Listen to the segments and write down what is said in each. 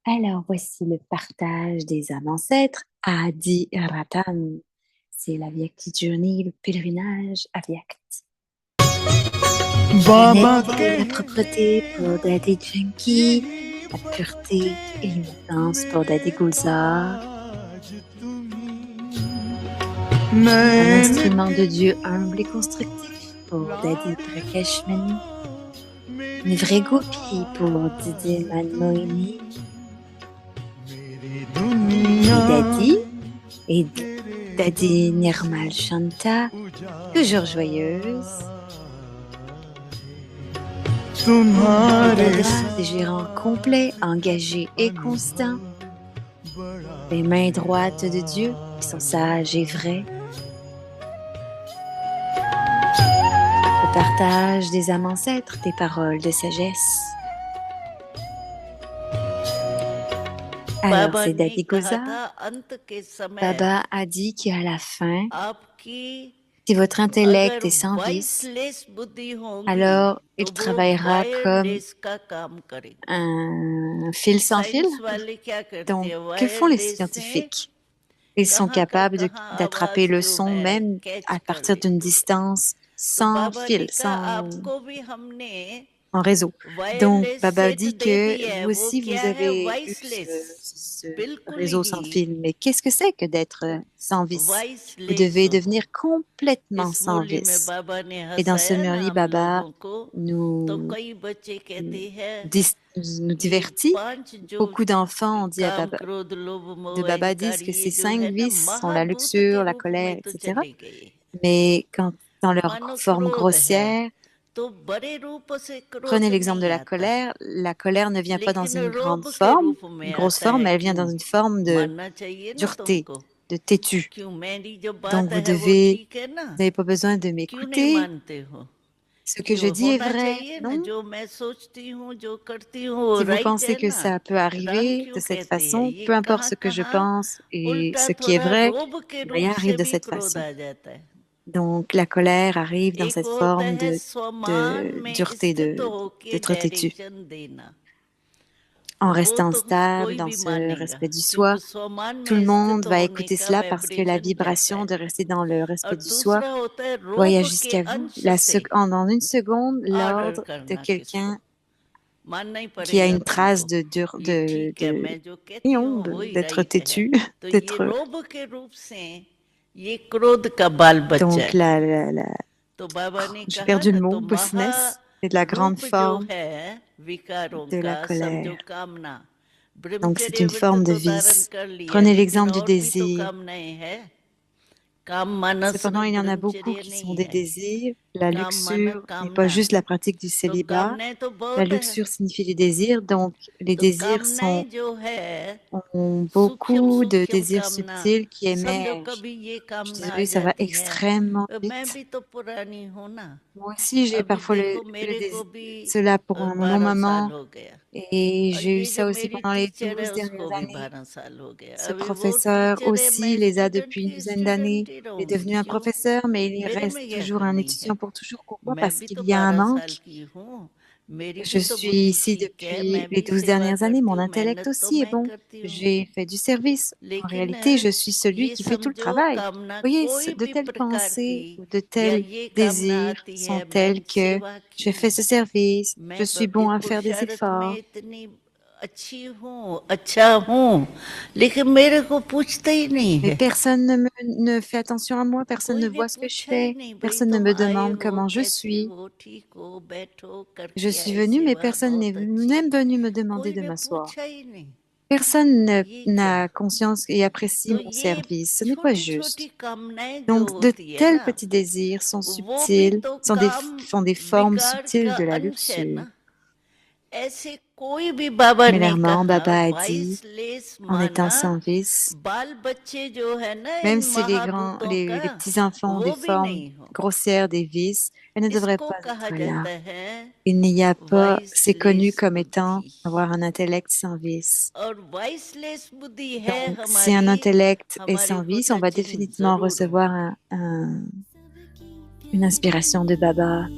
Alors, voici le partage des âmes ancêtres. Adi Ratan. C'est la Vyakti Journey, le pèlerinage à Vyakti. La बाबा netteté के et la propreté pour Daddy Janki. La pureté et l'innocence pour Daddy Gulzar. आज तुम्ही Un नैन instrument de Dieu humble et तेरे constructif pour Daddy लाडलिया Prakashmani. Une मेरी vraie gopi pour Didi आज Manmohini. मेरी दुनिया Et Daddy et तेरे Daddy नूर Nirmal से Shanta. Toujours joyeuse. Et तुम्हारे Dada, des gérants complets, साथ engagés et constants. अनुभव बड़ा Les mains droites de Dieu, qui sont sages et निराला vraies. है Le partage des âmes ancêtres, des paroles de sagesse. Alors, बाबा c'est ने Daddy कहा Goza. था अंत के समय Baba a dit qu'à la fin, आपकी si votre intellect अगर est sans vice, वॉइसलेस बुद्धि होगी alors तो il वो travaillera comme वायरलेस का काम करेगी। un fil sans fil. Science वाले क्या करते Donc, हैं, que font les वायरलेस से scientifiques? Ils sont कहाँ का capables कहाँ d'attraper आवाज le जो son है même कैच à कर partir d'une लेते हैं। distance तो sans बाबा fil, ने कहा sans आपको भी हमने en réseau. Donc, wireless Baba set dit दे que दी है, vous वो aussi, क्या vous है, avez eu वॉइसलेस, ce बिल्कुल réseau sans ही fil. Mais qu'est-ce que c'est que d'être sans vis? Vous voiceless devez हो। devenir complètement इस sans मुरली में vis. बाबा ने Et dans ce हंसाया ना Murli, हम Baba लोगों को, तो nous, कई बच्चे कहते हैं nous ये divertit. 5 जो Beaucoup d'enfants ont dit à काम Baba, क्रोध लोभ de मोह Baba अहंकार disent que ये ces जो 5 है ना vices sont la महाभूत के luxure, la रूप में colère, तो etc. चले गए। Mais quand, dans leur मानो forme क्रोध है grossière, तो बड़े रूप से prenez क्रोध l'exemple de नहीं आता, la colère ne vient pas dans लेकिन une grande रोब के forme, रूप une में grosse आता forme, है। elle vient dans क्यों? une forme de मानना चाहिए ना dureté, तुमको। de têtu. क्यों? मेरी जो Donc बात vous है वो devez, ठीक है ना, vous n'avez pas besoin de क्यों नहीं m'écouter. मानते हो? Ce que je क्यों? dis est होना vrai, चाहिए ना, non? जो मैं सोचती हूँ जो करती हूँ वो Si vous राइट pensez है que ना। ça peut Ram arriver de क्यों cette कहते हैं? façon, ये peu importe कहाँ ce que je कहाँ pense et उल्टा ce qui est थोड़ा vrai, रोब के रूप rien arrive से de भी cette क्रोध façon. आ जाता है। Donc la colère arrive dans एक cette होता forme है स्वमान de में dureté, स्थित होके d'être têtu. डायरेक्शन देना, En वो restant तो stable कोई dans भी ce मानेगा, respect du soi, क्योंकि स्वमान tout le में monde स्थित va होने écouter का cela parce que la vibration जाता vibration है। de rester dans le और respect du soi दूसरा होता है रोब voyage के jusqu'à vous. अंश से En une seconde, order l'ordre de करना किसको, quelqu'un मानना ही qui a पड़ेगा une trace तुमको। ये ठीक है, मैं जो कहती हूँ वही d'être राइट है। têtu, तो ये d'être... रोब के रूप से ये क्रोध का बाल बच्चा Donc है। तो बाबा ने j'ai कहा perdu le ना, तो mot, महा bossness, c'est de la grande रूप जो forme है विकारों de la का, समझो colère. कामना, Donc c'est ब्रह्मचर्य une व्रत forme de तो धारण vice. कर लिया, Prenez लेकिन l'exemple du और भी तो désir. कामनाएं हैं। काम मानस Cependant, il y en a beaucoup ब्रह्मचर्य qui sont नहीं des है, désirs. La काम माना luxure n'est pas कामना। juste la pratique du तो célibat. कामनाएं तो La बहुत है। luxure signifie les désirs, donc les तो désirs कामनाएं जो है, ont सूक्ष्म beaucoup de सूक्ष्म désirs कामना, subtils qui समझो émergent. कभी ये Je suis कामना आ désolée, ça va जाती है, extrêmement मैं vite. भी तो पुरानी हूँ ना। Moi aussi, j'ai अभी parfois देखो मेरे को भी cela pour mon 12 maman साल हो गया, et और j'ai eu ये जो ça aussi मेरी pendant les टीचर है 12 उसको dernières भी années. 12 साल हो गया। Ce अभी वो professeur टीचर है, aussi मैं les a depuis une student douzaine d'années. Student he Il est रहूंगी। devenu un क्यों? professeur, mais il मेरे reste में यह toujours un कमी है। étudiant pour toujours. Pourquoi? मैं Parce भी qu'il तो y a un 12 साल manque. की हूँ, मेरी Je भी तो suis बुद्धि ici ठीक है, depuis मैं les भी 12 सेवा dernières années. करती Mon हूँ, intellect मेहनत तो aussi est मैं bon. करती हूँ। J'ai fait du service. En लेकिन réalité, je suis celui qui fait tout le समझो travail. कामना Vous voyez, कोई de भी telles प्रकार की, pensées ou de या tels ये कामना désirs आती है, sont tels मैंने que सेवा je की, fais ce service, je मैं suis bon भक्ति à faire des पुरुषार्थ में efforts. इतनी अच्छी हूँ, अच्छा हूँ, लेकिन मेरे को पूछते ही नहीं Mais है। personne ne fait attention à moi, personne कोई ne ने voit ce que je पूछा ही fais, नहीं, भाई personne ne तुम me आए demande हो, comment je कैसे suis. हो, ठीक हो, बैठो, Je करके suis आए venue, mais सेवा, personne n'est बहुत अच्छी। même venu me demander कोई de ने m'asseoir. पूछा ही नहीं। Personne ये क्या? n'a conscience et apprécie तो mon ये service. Ce n'est pas छोटी छोटी juste. कामनाएं जो Donc, de होती है tels ना, petits désirs sont वो भी subtils, तो काम font des formes विकार subtiles का de la अंश है luxure. ना। ऐसे कोई भी बाबा ने Similairement, कहा, Baba a dit, viceless en étant माना, sans vice, बाल बच्चे जो है ना même इन si महाभूतों का, les petits-enfants ont des वो भी formes नहीं हो। grossières des vices, elles ne devraient इसको pas कहा être जाता là. है Il n'y a pas, c'est connu viceless comme étant बुद्धि। avoir un intellect sans vice. और वाइसलेस बुद्धि है Donc, si un हमारी, intellect est हमारे sans को vice, on va touching définitivement जरूर recevoir होगी। une inspiration de Baba.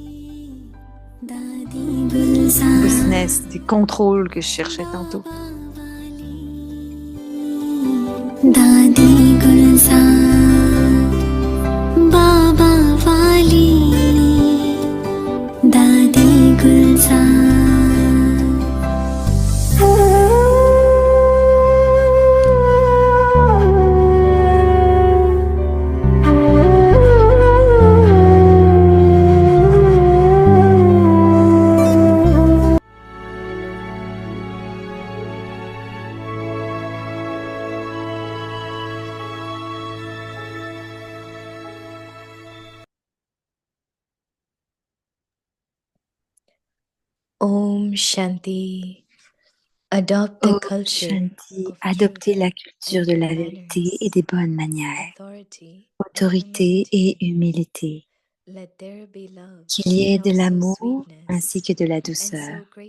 दादी गुलजार Bossness, des contrôles que je cherchais tantôt. वाली दादी गुलजार बाबा वाली दादी गुलजार Om Shanti. Adopt the Om culture Shanti, of adoptez truth la culture and de good la vérité et manners, des bonnes manières, authority and autorité et humility. humilité, Let there be love qu'il y ait and de also l'amour ainsi sweetness, que de la and douceur. so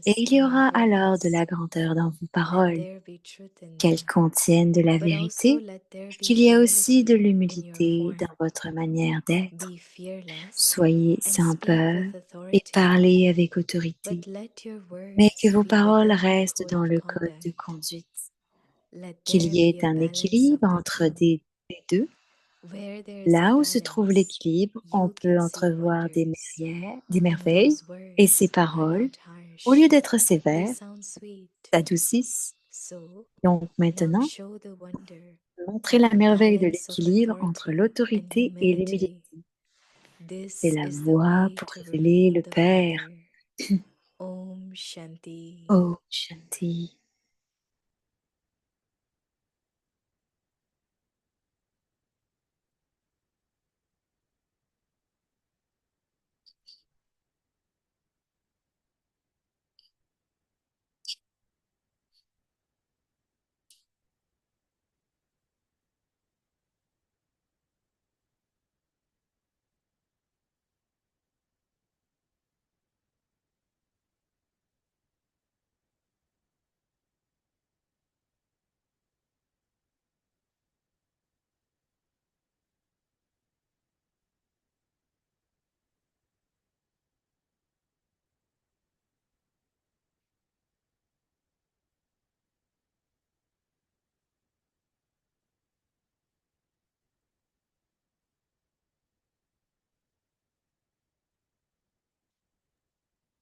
Et greatness il y in your aura alors de la words. grandeur dans vos Let paroles, there be truth in qu'elles them, contiennent de la but also vérité, let there et be qu'il y ait aussi de humility in your l'humilité form. dans votre manière d'être. Be fearless Soyez and sans speak peur with et authority, parlez avec autorité, but let your mais que words vos be paroles within the restent code dans of le code de conduct. conduite, Let qu'il there y be ait a un balance of équilibre the entre two. les deux. Where there is a Là où se trouve balance, l'équilibre, on you peut can see entrevoir wonders. des And merveilles, those et ces words are paroles, not au lieu harsh. d'être They sévères, sound sweet. s'adoucissent. So Donc now maintenant, show the wonder montrez of la the merveille de balance of l'équilibre entre authority and l'autorité et l'humilité. humility. C'est This la is the voie way pour to révéler reveal le the Père. Father. Om Shanti. Oh, Shanti.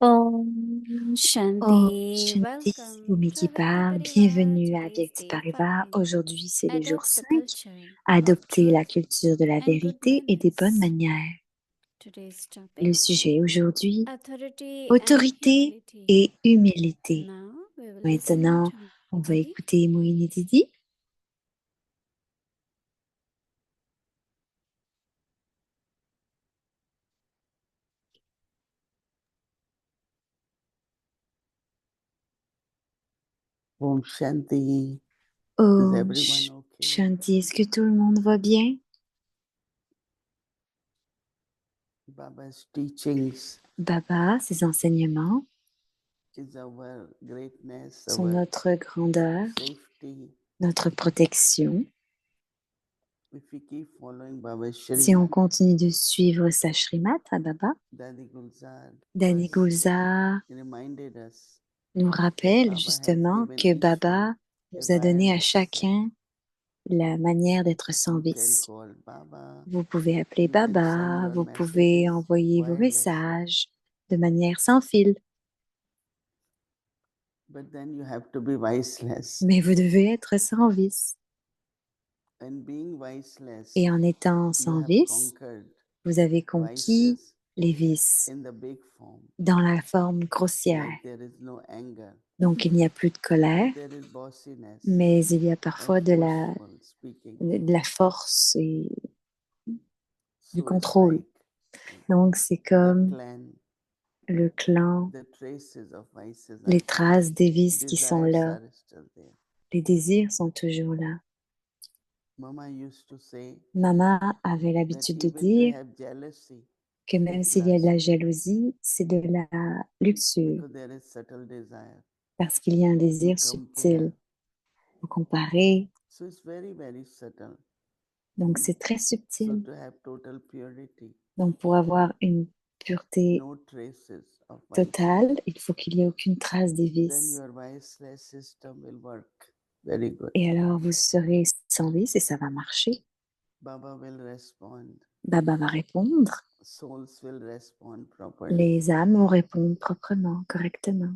Om Oh, Shanti. Shanti, Welcome Bhumi to qui Avyakta parle. Parivar. Bienvenue à Today's Vyakti day Parivar. 5. Aujourd'hui, c'est le jour Adopt the 5. culture of Adopter la truth culture de la and good vérité et des bonnes manners. manières. Today's topic, Le sujet aujourd'hui, authority and autorité humility. et humilité. Now we will listen Maintenant, to on va Mohini. écouter Moïni Didi. Om Shanti. Is Oh, everyone okay? Shanti, est-ce que tout le monde va bien? Baba's teachings Baba, ses enseignements is our greatness, sont our notre grandeur, safety. notre protection. If we keep following Baba's Si on Shrimad, continue de suivre sa Shrimat à Baba, Dadi Gulzar Dani first Gulzar reminded us nous that rappelle Baba has justement given que each Baba one a nous a donné à wireless. chacun la manière d'être sans You can vice. call Baba, Vous pouvez appeler you can send Baba, your vous pouvez messages envoyer vos wireless. messages de manière sans fil, But then you have to be viceless. mais vous devez être sans vice. And being viceless, Et en étant you sans have vice, conquered vous avez conquis vices les vices in the big form. dans la forme grossière. Like there is no anger, Donc il n'y a plus de colère, but there is bossiness mais il y a or parfois forceful speaking. de la force et du So it's contrôle. like Donc c'est the comme clan, le clan, the traces of vices are les there. traces des vices qui sont Desires là, are still there. les désirs sont toujours là. Mama used to say Maman avait that l'habitude de even to dire have jealousy que même is s'il y a de la lust jalousie, c'est de la luxure, because there is subtle desire parce qu'il y a un to désir compare. subtil. Vous comparez, So it's very, very subtle. donc c'est très So subtil. to have total purity, Donc pour avoir une pureté no traces of vices, totale, il faut qu'il n'y ait aucune trace des then vices. your viceless system will work Very good. Et alors vous serez sans vice et ça va marcher. Baba will respond. Baba va répondre. Souls will respond properly. Les âmes vont répondre proprement, correctement.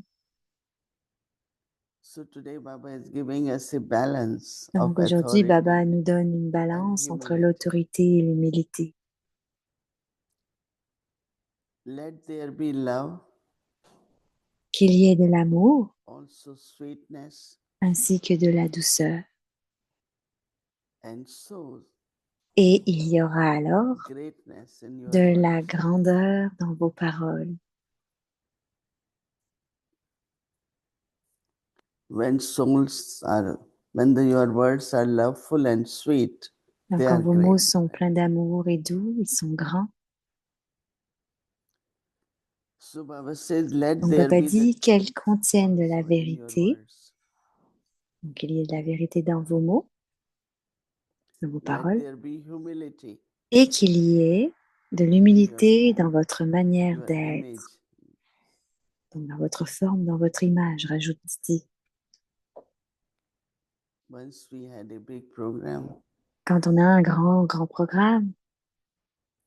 So today Baba is giving us a balance Donc of aujourd'hui, Baba authority. nous donne une balance entre humility. l'autorité et l'humilité. Let there be love, Qu'il y ait de l'amour also sweetness, ainsi que de la douceur. and so Et il y aura alors greatness in your de la words. grandeur dans vos paroles. When your words are loveful and sweet, Donc, they quand are vos mots great. sont pleins d'amour et doux, ils sont grands. So Baba says, let Donc there Baba be the dit qu'elles truth contiennent de la also in your vérité. words. Donc il y a de la vérité dans vos mots, dans vos Let paroles. there be humility, Et qu'il y ait de l'humilité dans votre manière your d'être, image. donc dans votre forme, dans votre image, rajoute-t-il. Once we had a big program, Quand on a un grand programme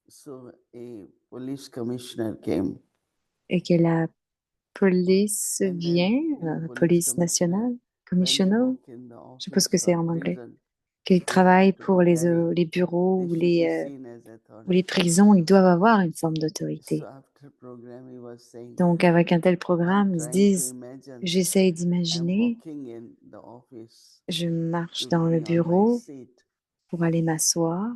so a police commissioner came. et que la police And then vient, la police police commissioner, nationale, when they commissioner, walk in the je sais pas ce que office c'est of en anglais, prison, qui they travaillent have to pour be very, les bureaux they ou should be les seen as les authority. prisons, ils doivent avoir une forme So d'autorité. after program, he was saying, Donc avec un tel I'm programme, ils se trying to disent, imagine j'essaye I'm d'imaginer, walking in the office je marche to dans le be on my bureau seat, pour aller m'asseoir,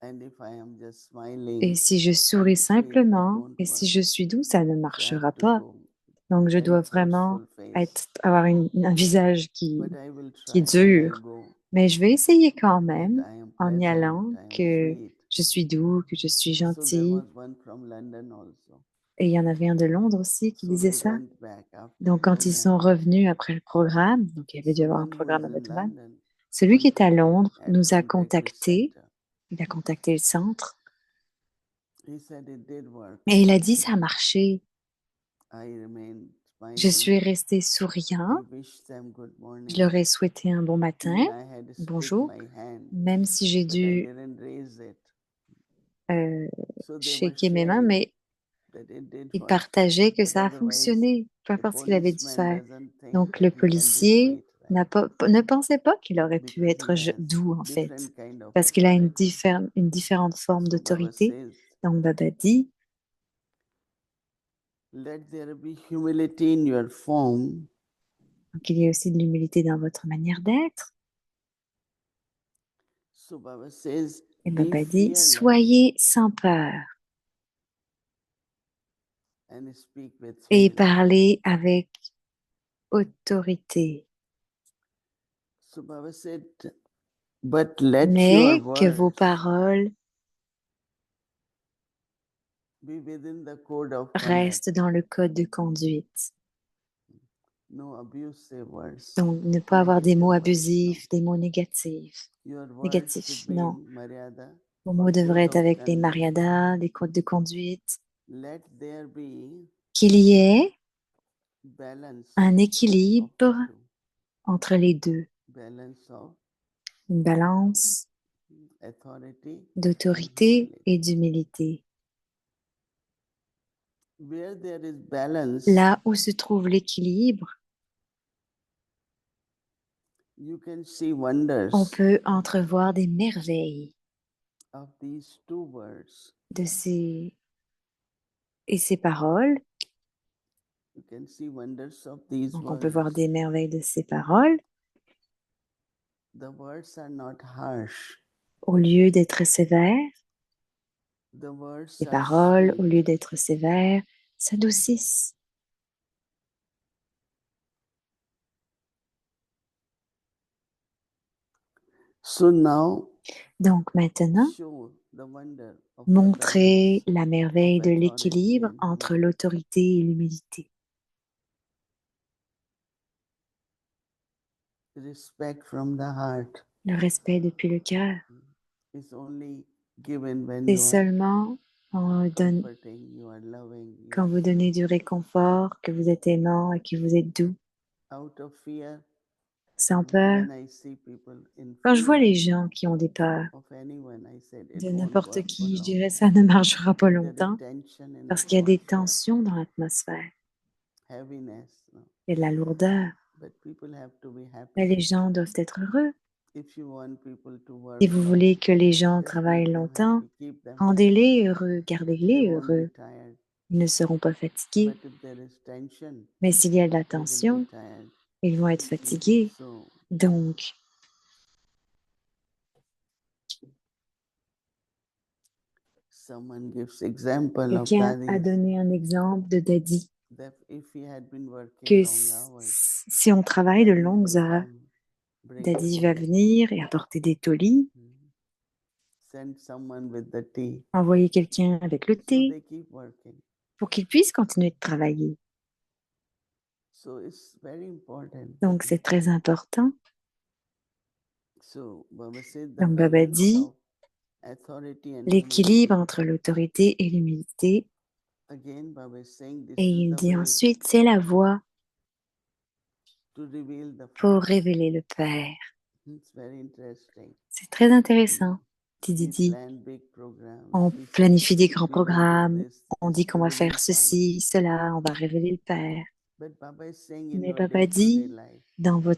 and if I am just et smiling si je souris and sweet, it simplement, won't et work. si je suis doux, ça ne So I marchera have to pas. go Donc je very dois vraiment forceful face. avoir un visage But I will qui est try when I dur. go Mais je vais essayer quand that même, I am en y pleasant, allant, I am que sweet. je suis doux, que je suis So there gentil. was one from London also. Et il y en avait un de Londres aussi qui So disait they ça. went back after Donc quand ils sont program. revenus après le programme, donc il y avait dû So avoir un one who programme is à in Bethlehem, London celui qui est à contacted, Londres had nous a contacted the contactés, center. il a contacté le centre, He said it did work. et il a dit ça a marché. I remained Je smiling. suis restée souriant, I wished them good je morning. leur ai souhaité un bon matin, Even I had split bonjour, my hand, même si j'ai but I dû didn't raise it. euh, So they were shaker mes mains, sharing mais that it did il work. partageait que But ça a otherwise, fonctionné, peu a importe ce qu'il avait dû policeman faire. doesn't think Donc that le he can be policier sweet, right? ne pensait pas qu'il aurait pu Because être he has doux en fait, different kind of parce qu'il a authority. une différente forme So Baba d'autorité. says, Donc Baba dit, let there be humility in your form, qu'il y ait aussi de l'humilité dans votre manière d'être. so Baba says, Et be Baba dit, fearless soyez sans peur and speak with et humility. parlez avec autorité, So Baba said, but let your mais que vos words paroles be within the code of conduct. restent dans le code de conduite. No abusive words. Donc, ne pas avoir des Negative mots words, abusifs, no. des mots négatifs. Your words Négatifs, should be non. in Maryada Vos or mots devraient code être of avec les conduct. mariadas, les codes de conduite. Let there be Qu'il y ait balance un of the équilibre two. entre les deux. Balance of Une balance authority and d'autorité humility. et d'humilité. Where there is balance, Là où se trouve l'équilibre, you can see wonders on peut entrevoir des merveilles of these two words. de ces paroles. You can see wonders of these Donc, on peut voir words. des merveilles de ces paroles. The words are not harsh. Au lieu d'être sévères, The words les are paroles, au sweet. lieu d'être sévères, s'adoucissent. So now, Donc maintenant, show the wonder of the montrer balance la merveille of de authority l'équilibre and entre humility. l'autorité et l'humilité. Respect from the heart Le respect depuis le cœur. is only given when C'est you are seulement comforting, you are loving, you quand are vous donnez sweet. du réconfort, que vous êtes aimant et que vous êtes doux. Out of fear, sans peur. Quand je vois les gens qui ont des peurs de n'importe qui, je dirais ça ne marchera pas longtemps parce qu'il y a des tensions dans l'atmosphère. Il y a de la lourdeur. Mais les gens doivent être heureux. Si vous voulez que les gens travaillent longtemps, rendez-les heureux, gardez-les heureux. Ils ne seront pas fatigués. Mais s'il y a de la tension, ils vont être fatigués. Donc, quelqu'un a donné un exemple de Daddy, que si on travaille de longues heures, Daddy va venir et apporter des tolis, envoyer quelqu'un avec le thé pour qu'il puisse continuer de travailler. Donc, c'est très important. Donc, Baba dit, l'équilibre entre l'autorité et l'humilité. Et il dit ensuite, c'est la voie pour révéler le Père. C'est très intéressant, dit Didi. On planifie des grands programmes, on dit qu'on va faire ceci, cela, on va révéler le Père. Mais Baba dit, dans vos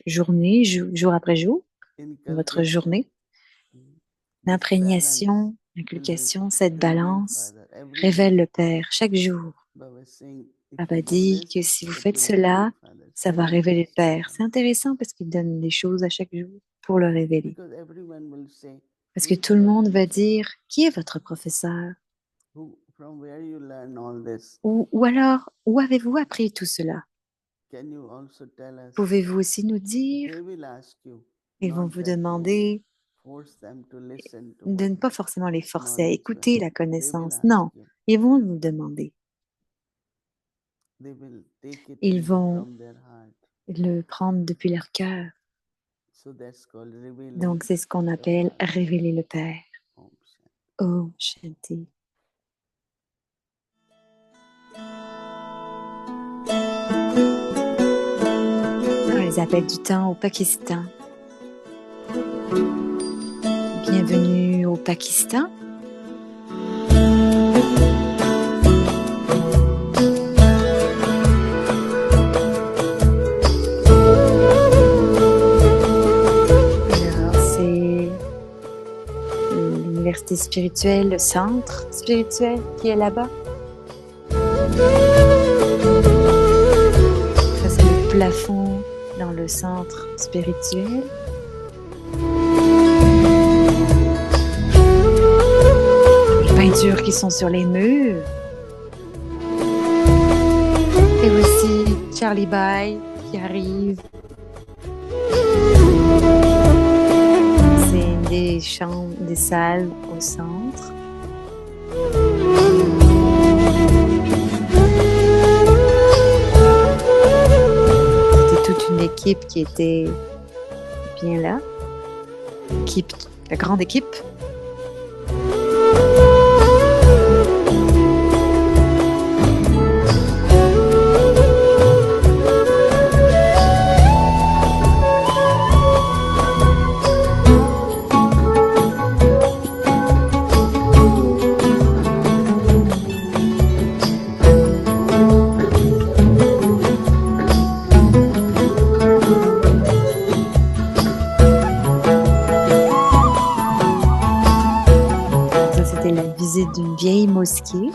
journées, jour après jour, dans votre journée, l'imprégnation, l'inculcation, cette balance révèle le Père chaque jour. Papa dit que si vous faites cela, ça va révéler le Père. C'est intéressant parce qu'il donne des choses à chaque jour pour le révéler. Parce que tout le monde va dire, qui est votre professeur? Ou alors, où avez-vous appris tout cela? Pouvez-vous aussi nous dire? Ils vont vous demander de ne pas forcément les forcer à écouter la connaissance. Non, ils vont nous demander. Ils vont le prendre depuis leur cœur. Donc, c'est ce qu'on appelle révéler le Père. Om Shanti. Dans les appels du temps au Pakistan. Bienvenue au Pakistan. L'université spirituelle, le centre spirituel qui est là-bas. Ça, c'est le plafond dans le centre spirituel. Les peintures qui sont sur les murs. Et aussi Charlie Bye qui arrive. Des chambres, des salles au centre. C'était toute une équipe qui était bien là. La grande équipe. D'une vieille mosquée. Une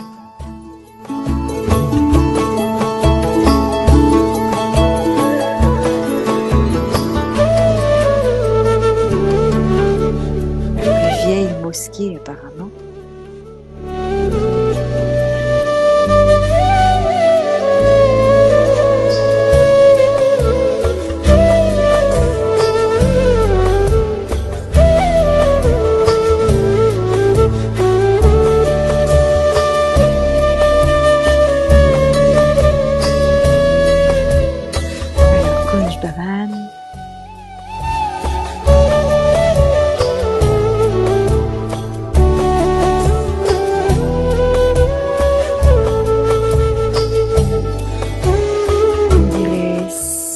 vieille mosquée apparemment.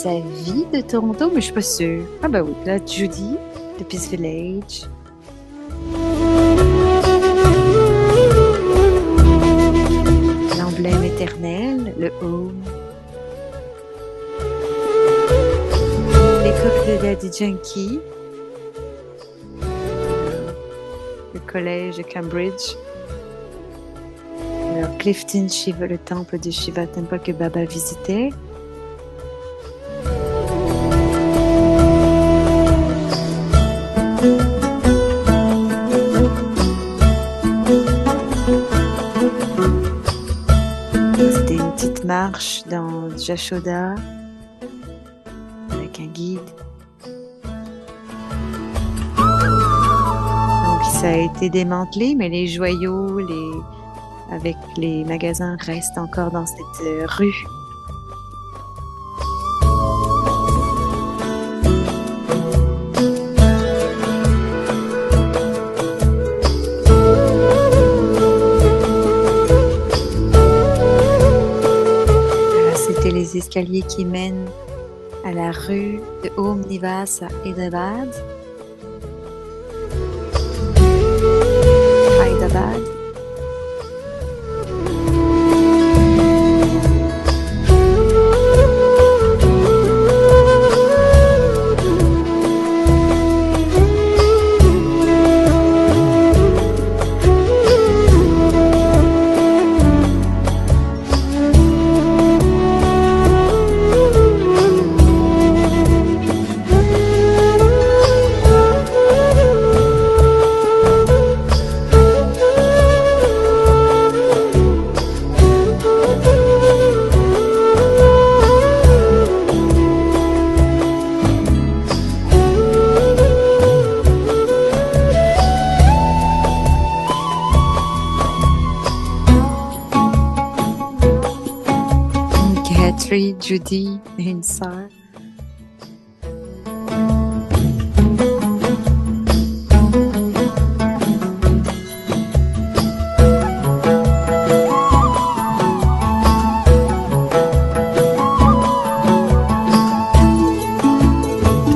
sa vie de Toronto, mais je suis pas sûre. Ah ben oui, là, Judy, de Peace Village. L'emblème éternel, le home. L'école de Daddy Yankee. Le collège de Cambridge. Alors, Clifton Shiva, le temple de Shiva Temple que Baba visitait. C'était une petite marche dans Jashoda avec un guide. Donc ça a été démantelé, mais les joyaux, avec les magasins restent encore dans cette rue. C'était les escaliers qui mènent à la rue de Om Nivas à Hyderabad. Judy et une sœur.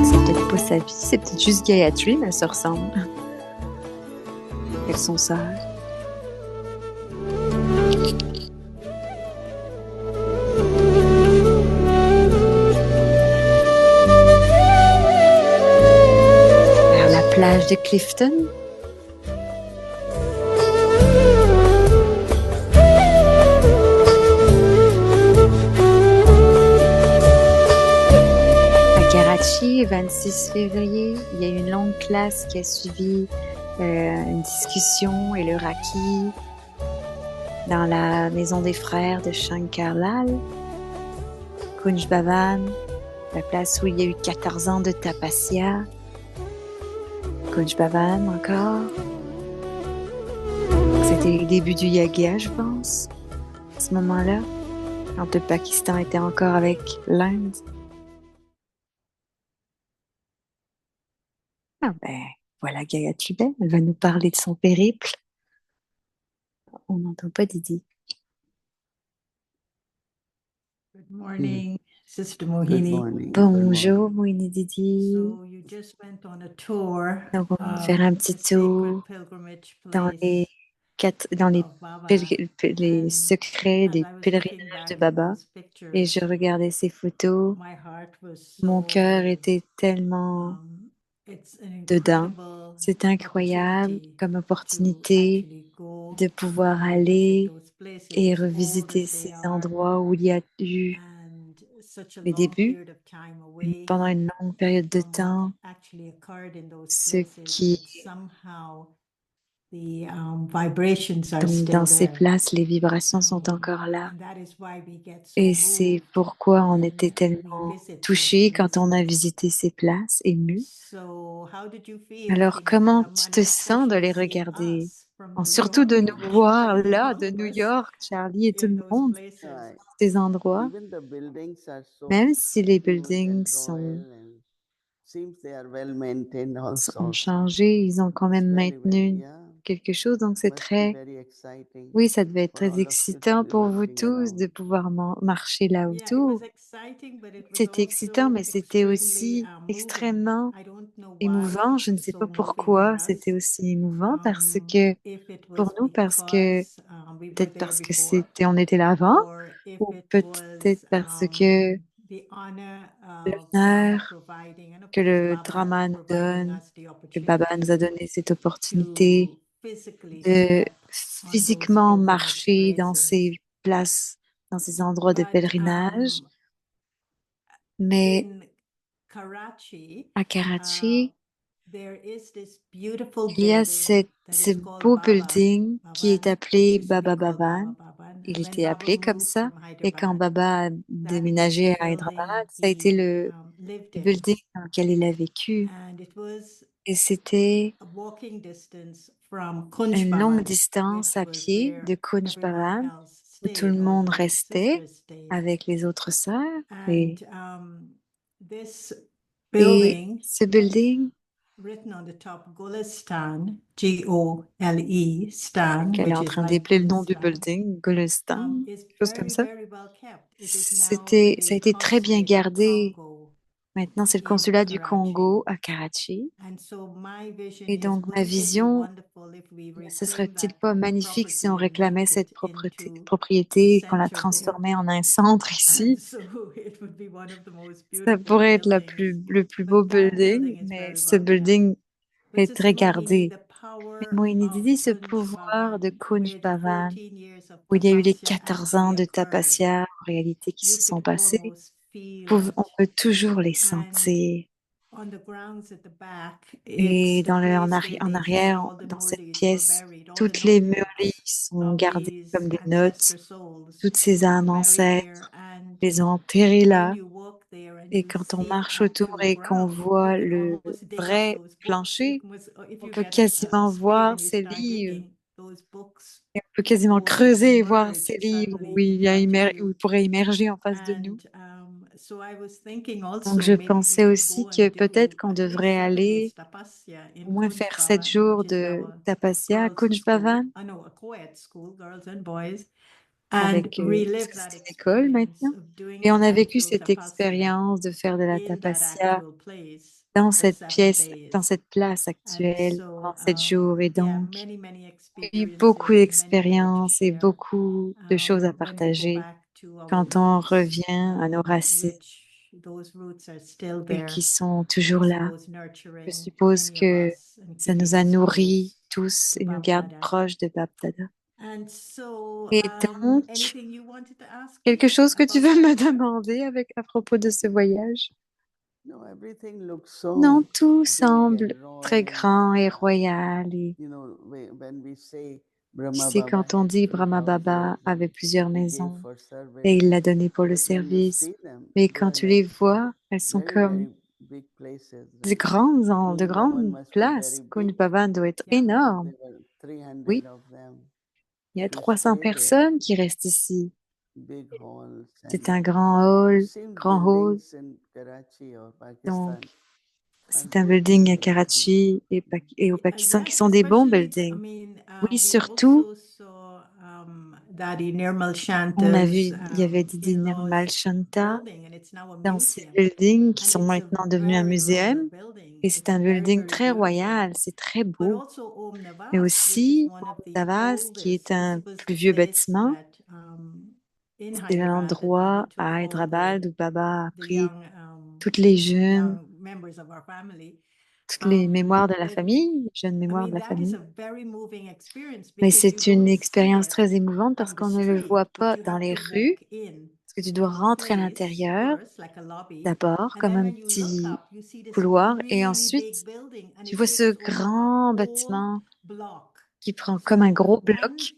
C'est peut-être pas sa vie, c'est peut-être juste Gayatri, mais elles se ressemblent. Elles sont sœurs. Plage de Clifton. À Karachi, le 26 février, il y a eu une longue classe qui a suivi une discussion et le raki dans la maison des frères de Shankar Lal, Kunj Bhavan, la place où il y a eu 14 ans de tapasya. Kunj Bhavan encore. C'était le début du Yaga, je pense, à ce moment-là, quand le Pakistan était encore avec l'Inde. Ah ben, voilà Gayatri Ben, elle va nous parler de son périple. On n'entend pas Didi. Good morning, Sister Mohini. Good morning. Bonjour Mohini Didi. So you just went on a tour Donc on va faire of un the petit sacred tour pilgrimage dans les place of Baba. les secrets des As I was pèlerinages looking de back Baba. at those Et je pictures, regardais ces photos. my heart was Mon so cœur moved. était tellement It's an dedans. incredible C'est incroyable opportunity comme to opportunité actually go de pouvoir and visit aller those places et as old revisiter as they ces are endroits où il y a eu and such a les long débuts period of time away pendant une longue période de from what temps, actually occurred in those ce places, qui, but somehow the vibrations are donc still dans ces there. places, les vibrations sont encore là. And that is why we get so Et c'est moved pourquoi on when était we tellement visit those touchés quand on a places. visité ces places, émus. So how did you feel Alors, seeing comment them, tu and te sens de especially les seeing regarder? us from New Surtout de York, nous Charlie voir and là, all de of New us York, Charlie et tout in le those monde, places? ces endroits. Even the buildings are so Même si les huge buildings and royal and seems they are well maintained sont also. changés, ils ont quand It's même very well, maintenu yeah. quelque chose. Donc c'est Must be très, very exciting oui, ça devait être for très all of you to excitant be pour vous wandering tous de around. pouvoir marcher là Yeah, it was autour. exciting, but it was C'était excitant, also mais c'était extremely aussi moving. extrêmement I don't know why émouvant. it Je ne was sais so pas moving for pourquoi c'était us. aussi émouvant If it pour was nous, parce que because we were peut-être there parce que before, on était là avant, or if ou it peut-être was parce que the honor of Baba l'honneur providing, and of que course le Baba drama nous providing donne, us the que Baba nous a opportunity donné cette opportunité to physically de step on those physiquement pilgrimage marcher dans places. ces places, dans ces endroits de But pèlerinage. Mais in Karachi, à uh, Karachi, there is this beautiful il y a building that ce is called beau Baba building qui est Bhavan. appelé It used to be Baba called Bhavan. Baba Bhavan. Il And when était Baba appelé comme moved ça. from Et quand Hyderabad, Baba a that was the déménagé à building Hyderabad, ça a été he le lived in. building dans lequel il a vécu. And it was Et c'était a walking distance from Kunj une longue Bhavan, distance à which was pied where de Kunj everyone Bhavan, else où tout le stayed, all monde the restait sisters stayed. avec les autres sœurs. Et This Et building ce building, written on the top, Golistan, G-O-L-E, Stan, qu'elle est which en is train like d'épeler le nom du Gulistan, building, Gulistan, is quelque chose comme ça. very well kept. It is now in Ça a the été très bien consulate of gardé. Congo Maintenant, c'est le in consulat du Karachi. Congo à Karachi. And so my vision Et is, donc, ma wouldn't it be vision, wonderful if we ce reclaim serait-il that pas magnifique si on property and réclamait make cette it into the propriété et qu'on la center there? transformait en un centre And ici? so it would be one of the most Ça beautiful pourrait être buildings. le plus beau But that building, building is mais very ce well kept. building But est Sister très Mohini, gardé. the Mais power Moïni of dit, ce Kunj pouvoir de Bhavan, Kunj where the Bhavan, 14 years of où il y a eu les tapasya 14 ans actually de occurred, tapasya en réalité qui you se sont could passés, almost feel on it. peut toujours les And sentir. on the grounds at the back, it's Et the place where en they say arrière, all the dans cette murlis were pièce, buried, all the toutes les murlis notebooks sont of gardées these comme des notes. ancestor souls Toutes ces were âmes buried there. ancêtres And les ont enterrées when là. you walk there and Et you quand on see the marche autour actual et qu'on ground, you voit can le almost dig up vrai those books. You plancher, can, if on you peut get a quasiment spade voir and you ces start livres. digging, those books Et on peut quasiment would creuser et voir emerge ces livres où suddenly in front of où you. il pourrait immerger en face de nous. And so I was thinking Donc also je maybe we pensais could aussi go and que peut-être do qu'on at least devrait 7 days aller tapasya in au moins Kunj faire 7 Bhavan, jours which is de our tapasya à girls' Kunj school. Bhavan I know a co-ed school, girls and boys, and avec, parce relive que that c'est une école experience maintenant. of doing Et on an a vécu actual cette tapasya expérience de faire de la in that tapasya actual place dans for cette 7 pièce, dans days. cette place And actuelle so, pendant 7 jours. Et yeah, donc, many eu beaucoup experiences and many more to d'expériences et share beaucoup de choses à when we go partager back to our quand on roots, revient à nos racines which those roots are still et qui there. sont I toujours là. suppose Je nurturing suppose many of que us and ça nous keeping a us nourris close tous to et nous Bab garde Dada. proches de Bab Dada. And so, Et donc, anything you wanted to ask quelque me chose que tu about veux that me trip? demander à propos de ce voyage? No, everything looks Non, so tout big and semble très royal. grand et royal. Et You know, when we say tu Brahma sais, Baba quand on had dit 3 Brahma Baba houses avait plusieurs he gave maisons for et il service, l'a donné pour le but when you service, see them, mais they quand are tu les like vois, elles sont very, comme very big places, de right? Kunj Bhavan grandes must be places. very Kunj big. Bhavan doit être Yeah. énorme. There were 300 Oui, of them il y a who 300 stay there, personnes qui restent ici. big halls, C'est and un I've seen grand hall. buildings in Karachi or Donc, Pakistan are c'est un good building à buildings. Karachi et au Pakistan qui Yes, sont des bons especially, I buildings. mean, Oui, we surtout, also saw Daddy Nirmal on a Shanta's vu, il y avait Didi Nirmal in-laws Shanta building, and it's now a dans ces museum. buildings qui And sont it's a maintenant devenus un very royal muséum. building. Et c'est It's un very, building very très beautiful. royal, c'est très But beau. also Om Mais Navas, which is aussi, one of the Davas, qui est oldest. This un was plus the vieux place bâtiment, that in c'était Hyderabad that Baba l'endroit took à all Hyderabad où Baba a the pris toutes les jeunes, young members of our family. toutes les mémoires de la But famille, les jeunes I mémoires de mean, la that is famille. a very moving experience Mais because you c'est une don't see expérience it très émouvante parce from the qu'on ne le voit street, but pas you dans have les to rues, walk in parce que tu dois to a rentrer à place l'intérieur first, like a lobby, d'abord, and comme then un when you look petit up, you see this couloir, et really big ensuite building, and tu it vois ce takes over a grand whole bâtiment block. qui prend comme un So on gros one bloc.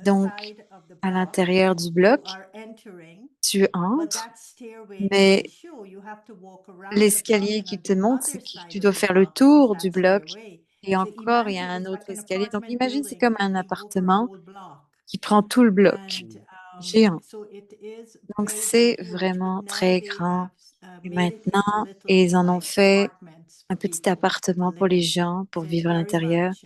Donc, side of the à block, l'intérieur du you bloc, are entering, tu but entres, that stairway mais doesn't show. You have to walk around the block, l'escalier and qui on te the montre, c'est other que side tu of dois the faire le block is tour du that bloc. stairway. Et So encore, il y a imagine un it's autre like an escalier. Donc, apartment imagine, c'est building comme un taking over a appartement whole block. qui prend tout le bloc And géant. so it is Donc, very, very c'est huge. But vraiment now très they grand. have Et made it into maintenant, little ils en ont like fait apartments un for petit people to appartement pour live les in. gens, pour So it's vivre à very l'intérieur. much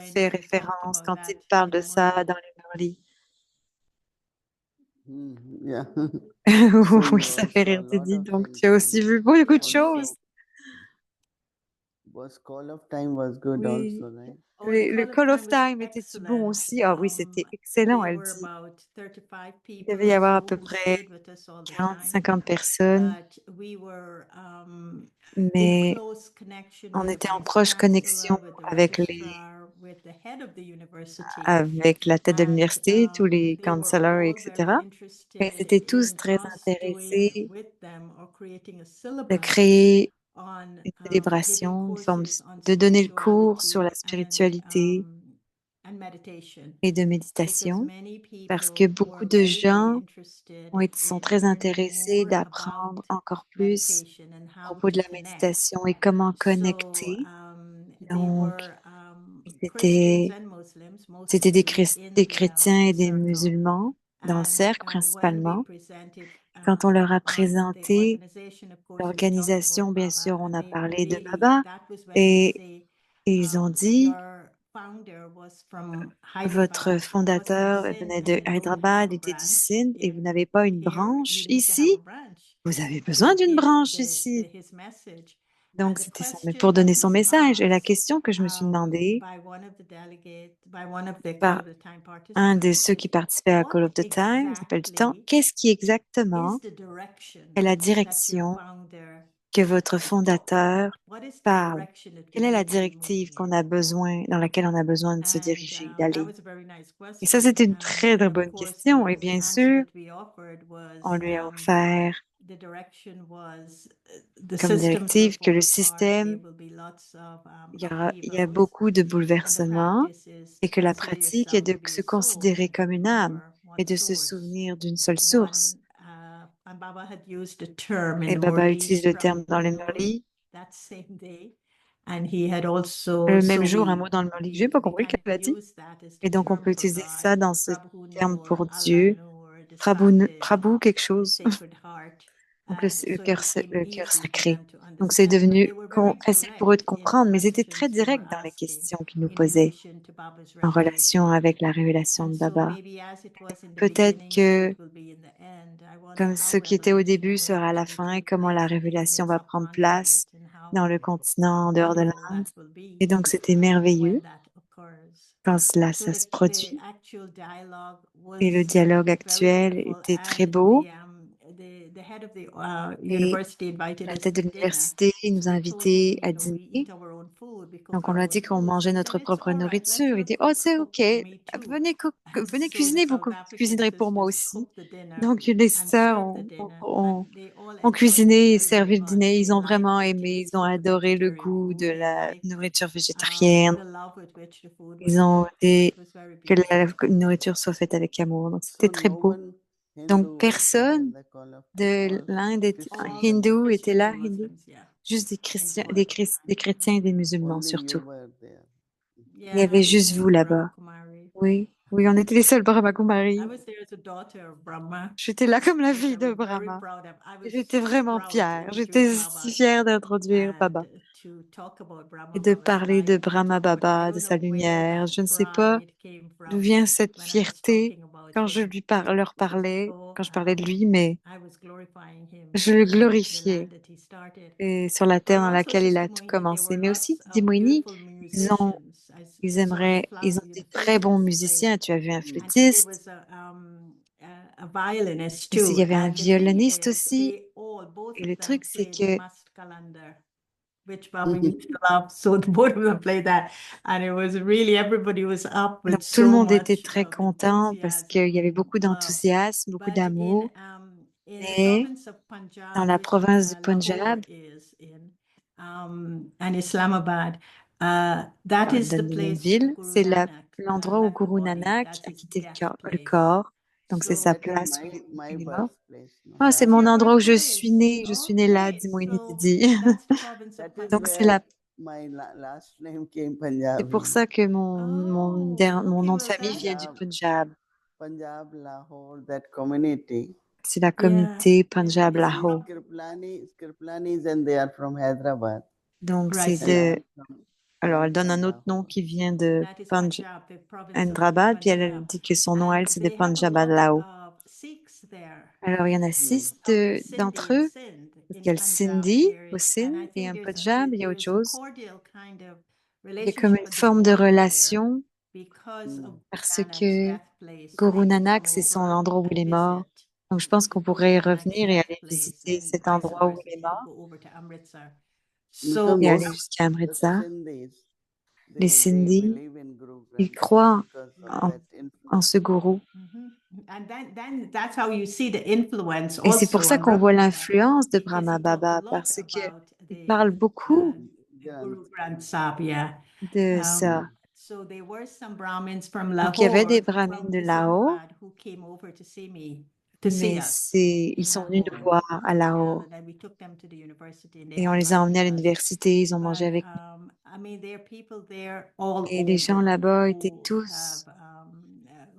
fait référence quand il parle de ça dans les Murli. Yeah. Oui, ça fait rire Teddy. Donc, tu as aussi vu beaucoup de choses. Call of Time was good Oui, also, right? Oh, the le Call of Call of Time was Time était bon excellent. aussi. Ah oui, c'était excellent, They elle were dit. about 35 Il people devait y or avoir à so peu who près stayed with us all the 40, time. 50 personnes, But we were in mais close connection on with the était en vice proche connexion chancellor, with the avec registrar, with the head of the university. avec la tête de And l'université, tous les they were counselors, all very etc. Et interested ils étaient tous in très us doing intéressés with them or creating a de syllabus créer on une giving célébration, une forme courses on de donner le cours sur la spirituality spiritualité and meditation, et de because méditation, many parce que people beaucoup were de very, very gens interested sont in très learning intéressés more about d'apprendre encore plus meditation and à how propos to de la connect. méditation et comment So connecter. they Donc, were c'était Christians and Muslims, c'était des, mostly des in chrétiens et des circle. musulmans dans le And cercle when they principalement. presented Quand on leur a on the présenté organization, of course, we talked l'organisation, about bien Baba, sûr, on and a they parlé de really, Baba that was when they et, say, et ils ont dit, your founder was from votre Hyderabad, fondateur wasn't venait Sindh, de and you don't have Hyderabad, a était du branch Sindh et vous here. n'avez pas une Here, branche you need to have a ici. branch Vous avez to besoin d'une give branche ici. his message. Donc, And the c'était question pour that donner son was message. Et la asked question que je me suis demandée by one of the delegates, by one of the Call par of the Time un de participants ceux qui is, participaient à Call what of the Time, s'appelle du temps, exactly qu'est-ce qui exactement is the direction est la that your direction founder que votre fondateur what is the parle? direction that Quelle we est la need to be directive moving qu'on in? a besoin, dans laquelle on a besoin de se And diriger, that d'aller? was a very nice Et ça, question. c'était une très, très And of bonne course, question. Et the bien answer sûr, that we offered was on lui a offert the direction was the comme systems will directive que fall le apart. There système, will be lots of il y a upheavals. beaucoup de And the bouleversements practice is et to que la consider pratique est yourself de to be se a soul considérer and to comme une âme remember et one de se source. souvenir d'une seule One, source. and Baba had used the term Et in Baba Murli utilise le terme dans le from Murli. that same day. And he had also, Le même jour, un mot dans le Murli que je n'ai pas compris qu'elle a dit. use that as Et the donc, on term peut for utiliser God, ça dans ce Prabhu terme Noor, pour Allah Dieu. Noor, the Prabhu, Sacred, Prabhu quelque the chose. Sacred Heart. Donc, And le so it cœur, became le cœur easy for sacré. them to Donc, c'est understand. But devenu they were very facile pour eux de direct in the comprendre, mais ils étaient très questions they were directs dans les asking questions qu'ils nous in posaient relation to Baba's en revelation. relation avec la révélation And de so Baba. maybe as it was in the Peut-être beginning, so que, it will be in the end. I wonder comme how ce qui était au revelation début will sera à la actually fin, et take comment la place in the révélation Indian va prendre place subcontinent and how dans le continent en dehors de wonderful l'Inde. that will be Et donc, c'était when merveilleux that occurs. quand cela, So ça se the produit. actual dialogue Et le was dialogue very actuel beautiful, était très and beau. the head of the Et university invited la us tête de to dinner. l'université nous So a we told him, invités à we dîner. eat our own food, we cook Donc, on our lui a own dit qu'on food. So mangeait he notre said, it's propre all right, let's nourriture. Il dit, oh, c'est cook OK. for me too. Venez, And venez so the cuisiner, vous South African cuisinerez pour moi sisters aussi. cooked the dinner Donc, les and sœurs served the dinner, ont and they all ont enjoyed it cuisiné et very, very servi le much. dîner. They Ils ont liked vraiment the aimé, ils taste ont of the adoré le vegetarian goût de food. They la liked nourriture végétarienne. the love with which the food was Ils ont cooked. des, It was very que beautiful. la nourriture soit faite avec amour. Donc, So c'était très no beau. one Donc, Hindu was there in personne the Call of Time. de All l'Inde était All Christians and hindou, Muslims. était Christians là, and hindou. Muslims, yeah, Juste in des chrétiens et des musulmans Only surtout. you were there. Il y avait Yeah, juste we vous were là-bas. Brahmakumaris. Oui, oui, on était les seuls Brahma I Kumaris. was there as a daughter of Brahma, J'étais là comme la which I fille de was very Brahma. proud of. I was J'étais so vraiment proud to fière. introduce J'étais Baba si fière d'introduire and Baba to talk about Brahma et de Baba's parler de light and to Brahma talk about him. I Baba, de don't sa know where lumière. that Je ne sais pas pride came d'où from vient cette when I was fierté talking about quand je him. leur parlais, So quand je parlais de lui, mais I was glorifying him je le in the glorifiais land that he started. et sur la terre But dans also, laquelle il Sister a tout Mohini, there commencé. were Mais aussi, lots Didi of Moini, beautiful ils ont, musicians. You saw the ils ont flute, des the très bons flutists musiciens. played. Tu as vu un And there flûtiste, was a violinist aussi, il too. y avait un And the thing violoniste is, aussi. both Et of le them truc, c'est played the que Mast Kalender, which Baba used to love. So both of them played that. And it was really, everybody was up with donc, tout le so monde était much très content parce qu'il y avait enthusiasm, beaucoup love. d'enthousiasme, beaucoup But d'amour. in the Mais province of dans Punjab, la which province du Lahore Punjab, is in, and Islamabad, that is the dans une place where ville, Guru c'est Nanak l'endroit où left the Guru body. Nanak That's a his quitté death le place. corps. Donc, c'est So sa That is place où my il est mort. birthplace. No? Ah, c'est that's mon your endroit où je suis birthplace. née. Je suis née là, Okay, Dimouni so Didi. that's the province of That is Donc, Punjab. where my last name came c'est pour Punjabi. ça que Oh, mon okay, nom de well, famille vient du Punjab, Punjab. Punjab, Lahore, that community. C'est la yeah, communauté Punjab it's Lahore. Kirplanis and they are from Hyderabad. Donc, right, c'est And yeah. de. I'm Alors, elle donne from un autre nom Lahore. qui vient de That is Punjab, the province of Hyderabad, puis elle Punjab. dit que son nom, And elle, c'est de they have a Punjab lot Lao. of Sikhs there. Alors, il y en a Hmm. 6 Of Sindhi d'entre in eux. Sindh. Il In y a le Punjab, Sindhi there au is, and Sindh I et think un Punjab, il y a autre there's a chose. cordial Il y a comme une forme de relation parce que Guru Nanak, c'est son endroit où il est mort. Donc, je pense qu'on pourrait y revenir et aller visiter cet endroit où il est mort Because et aller most jusqu'à the Amritsar. Sindhis, Les they Sindhis, believe in Guru ils Granth croient because of en, that en ce gourou. And then that's how you see the influence Et c'est pour also ça on qu'on voit Brahma Baba, l'influence de because Brahma he talked a Baba lot parce que about il the parle beaucoup Guru Granth Sahib, yeah. de ça. So there were some Brahmins from Donc, il y avait des Lahore, brahmines from de Lahore, Islamabad, who came over to see me, to see mais us ils in sont venus nous Lahore. voir à Yeah, Lahore and then we took them to the university and they et on had les a lunch emmenés à with us. l'université, ils ont mangé But avec nous. I mean, there are people there all Et les gens over là-bas étaient who tous have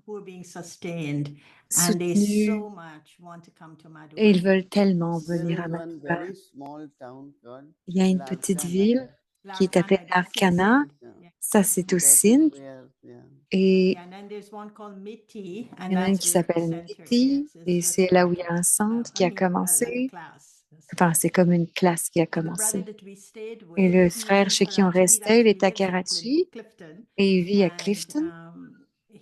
who are being sustained, and they soutenus so much want to come to et ils Madhuban. veulent tellement there venir à is one Madhuban. very small town called Il y a une petite Larkana. ville qui est appelée Larkana, that's in Larkana. Sindh. Yeah. Ça, c'est au That is Sindh. where, yeah. Et Yeah, and then there's one called Mitti, and il y en a une that's qui where the s'appelle center Miti is. It's et just c'est là où il y like a un centre qui I a mean, like a commencé. class. Enfin, c'est comme une classe qui a And the brother commencé. that we stayed Et with, le he's frère in chez qui on Karachi. He restait, il actually est à lives in Karachi Clifton, et il vit à and Clifton.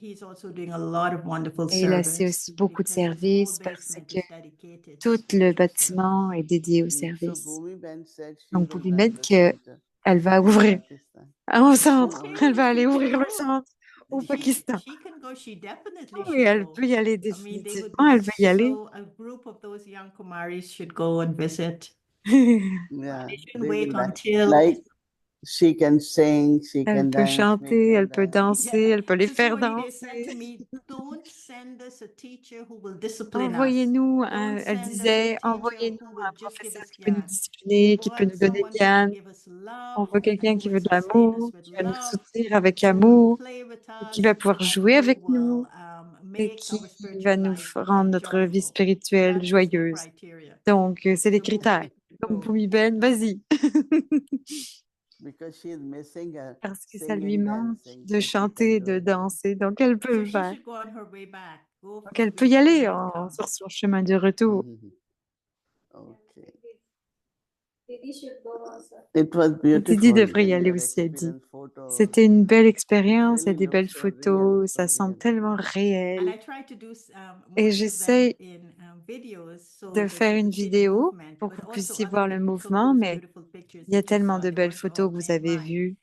he's also doing a lot of wonderful Et il a fait service aussi beaucoup de because his whole services parce basement que is dedicated tout to le service. bâtiment est dédié au So service. Bhumi Ben said she Donc, will vous lui run mettez the qu'elle center va in ouvrir Pakistan. un centre. Oh, Elle va She aller can ouvrir le go. centre au Pakistan. She can go. She definitely Oui, should elle go. peut y aller I mean, they would définitivement. be Elle veut y aller. so. A group of those young Kumaris should go and visit. yeah, They shouldn't they wait will until. like she can sing, she Elle can peut dance, make chanter, them elle peut dance. danser, Yeah, elle peut les Sister faire Juanita said to danser. me, "Don't send us a teacher who will discipline us. Envoyez-nous Don't elle send us a disait, teacher envoyez-nous who un will just give professeur us qui peut nous gyan. We discipliner, qui peut want nous donner someone who will Gyan. give us On love veut and quelqu'un who qui will veut de sustain us l'amour, with qui va nous love, soutenir avec who will amour, play with et qui va us, pouvoir and jouer who avec will nous, et make qui our va spiritual nous life rendre notre vie enjoyable. spirituelle That is the joyeuse. criteria. Donc, c'est les So Bhumi critères. Ben, Donc, go. Bhumi Ben, vas-y. Because she is missing her Parce que ça lui singing, manque dancing, de so she chanter can et do de it. danser. Donc, elle peut So le she faire. should go on her way back. Go Donc, elle peut when y aller when it comes. sur son chemin de retour. Mhm. Okay. It was Didi beautiful devrait y and aller your aussi, elle dit. experience photos. C'était une belle It expérience, il y a really des belles looks so real, photos, so ça semble real. tellement And réel. I try to do Et most of them j'essaie in videos so de that faire you une could see the vidéo movement, pour but que vous also puissiez other voir le people took mouvement, those mais beautiful pictures il y a that you tellement saw. de They belles weren't photos all que vous avez mine, vues.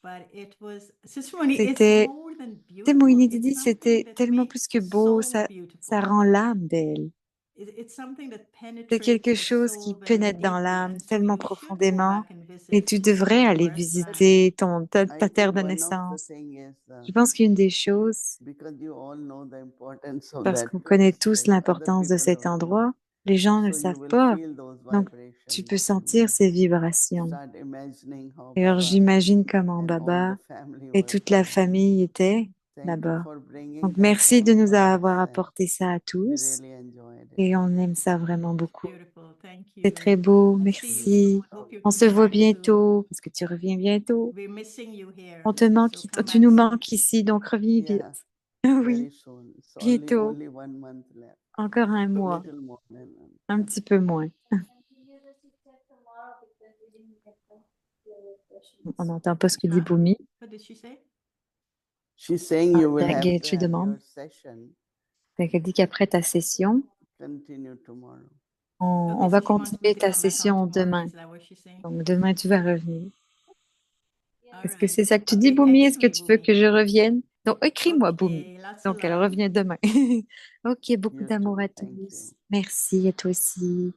but it was, Sister Moni, it's C'était, more than Moïni beautiful. Didi, It's something c'était that tellement makes plus que the beau, soul ça beautiful. rend l'âme belle. It's something that C'est quelque penetrates the chose qui soul very pénètre dans deeply, l'âme and so tellement you should go profondément. back and Et visit tu devrais your aller birthland. visiter ta I terre think de one of the naissance. thing is Je pense qu'une des choses, because you all know the importance of parce that qu'on connaît place, tous like other l'importance de people cet don't know. endroit, les gens ne le So you savent will pas. feel those Donc, tu vibrations peux and sentir ces vibrations. start imagining how Et alors, Baba j'imagine comment and all Baba the family et was toute la there. famille était Thank you là-bas. for bringing Donc, that merci de home nous for us, avoir and apporté ça à we tous. really enjoyed it. Et on aime ça vraiment beaucoup. Beautiful, thank C'est you. très beau, I'll see you merci. soon. Hope you On come se voit back soon. bientôt, parce que tu reviens bientôt. We're missing you here, On te manque, so come tu back nous soon. manques ici, donc reviens Yeah, vite. Oui, very soon. It's only bientôt. only 1 month left. Encore un A mois, little more than un petit peu moins. On n'entend pas ce que dit Huh? Boumi. What did she say? She's saying you will have to Tu have demandes. your session Donc, elle dit qu'après ta session, continue tomorrow. on Okay, va so she wants me continuer to ta come back on session tomorrow. demain. Is that what she's saying? Donc, demain, tu vas revenir. All Est-ce que right. c'est ça que tu dis, Okay, Boumi? text Est-ce que me, tu veux Bhumi. que je revienne? Donc, écris-moi, Boumi. Okay, lots of Donc, elle love. revient demain. Ok, beaucoup You d'amour too. à Thank tous. you. Merci à toi aussi.